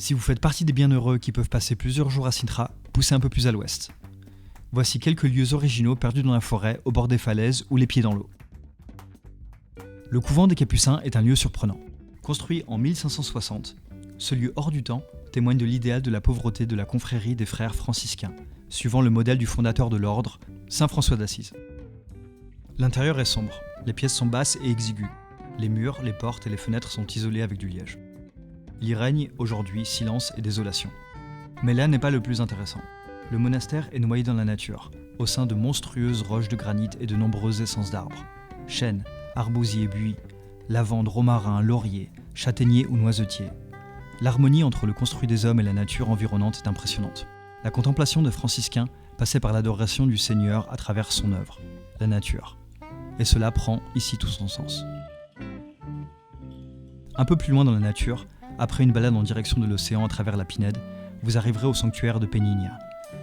Si vous faites partie des bienheureux qui peuvent passer plusieurs jours à Sintra, poussez un peu plus à l'ouest. Voici quelques lieux originaux perdus dans la forêt, au bord des falaises ou les pieds dans l'eau. Le couvent des Capucins est un lieu surprenant. Construit en 1560, ce lieu hors du temps témoigne de l'idéal de la pauvreté de la confrérie des frères franciscains, suivant le modèle du fondateur de l'ordre, saint François d'Assise. L'intérieur est sombre, les pièces sont basses et exiguës. Les murs, les portes et les fenêtres sont isolés avec du liège. Il y règne aujourd'hui silence et désolation. Mais là n'est pas le plus intéressant. Le monastère est noyé dans la nature, au sein de monstrueuses roches de granit et de nombreuses essences d'arbres. Chênes, arbousiers, buis, lavande, romarin, laurier, châtaignier ou noisetier. L'harmonie entre le construit des hommes et la nature environnante est impressionnante. La contemplation des franciscains passait par l'adoration du Seigneur à travers son œuvre, la nature. Et cela prend ici tout son sens. Un peu plus loin dans la nature, après une balade en direction de l'océan à travers la Pinède, vous arriverez au sanctuaire de Peñiña.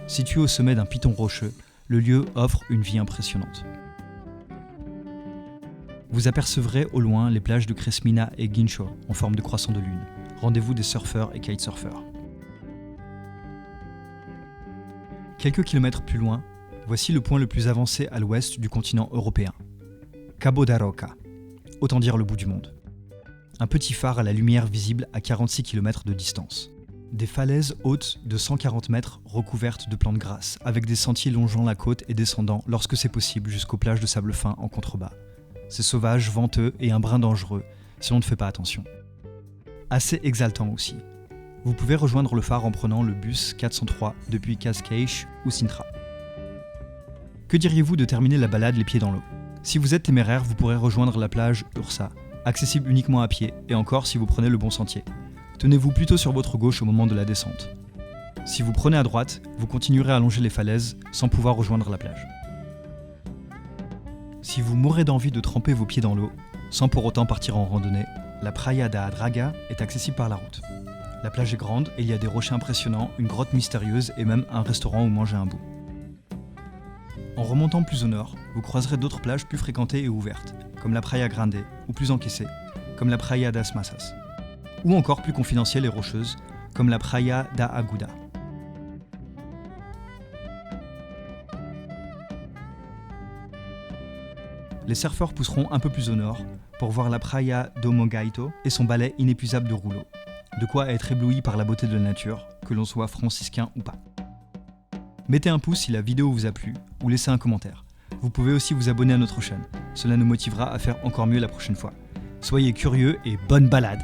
Situé au sommet d'un piton rocheux, le lieu offre une vue impressionnante. Vous apercevrez au loin les plages de Cresmina et Guincho en forme de croissant de lune. Rendez-vous des surfeurs et kitesurfers. Quelques kilomètres plus loin, voici le point le plus avancé à l'ouest du continent européen. Cabo da Roca, autant dire le bout du monde. Un petit phare à la lumière visible à 46 km de distance. Des falaises hautes de 140 mètres recouvertes de plantes grasses, avec des sentiers longeant la côte et descendant, lorsque c'est possible, jusqu'aux plages de sable fin en contrebas. C'est sauvage, venteux et un brin dangereux, si l'on ne fait pas attention. Assez exaltant aussi. Vous pouvez rejoindre le phare en prenant le bus 403 depuis Cascais ou Sintra. Que diriez-vous de terminer la balade les pieds dans l'eau ? Si vous êtes téméraire, vous pourrez rejoindre la plage Ursa, accessible uniquement à pied, et encore si vous prenez le bon sentier. Tenez-vous plutôt sur votre gauche au moment de la descente. Si vous prenez à droite, vous continuerez à longer les falaises sans pouvoir rejoindre la plage. Si vous mourrez d'envie de tremper vos pieds dans l'eau, sans pour autant partir en randonnée, la Praia da Draga est accessible par la route. La plage est grande et il y a des rochers impressionnants, une grotte mystérieuse et même un restaurant où manger un bout. En remontant plus au nord, vous croiserez d'autres plages plus fréquentées et ouvertes, comme la Praia Grande, ou plus encaissées, comme la Praia das Massas, ou encore plus confidentielles et rocheuses, comme la Praia da Aguda. Les surfeurs pousseront un peu plus au nord pour voir la Praia do Mogaito et son balai inépuisable de rouleaux. De quoi être ébloui par la beauté de la nature, que l'on soit franciscain ou pas. Mettez un pouce si la vidéo vous a plu ou laissez un commentaire. Vous pouvez aussi vous abonner à notre chaîne. Cela nous motivera à faire encore mieux la prochaine fois. Soyez curieux et bonne balade!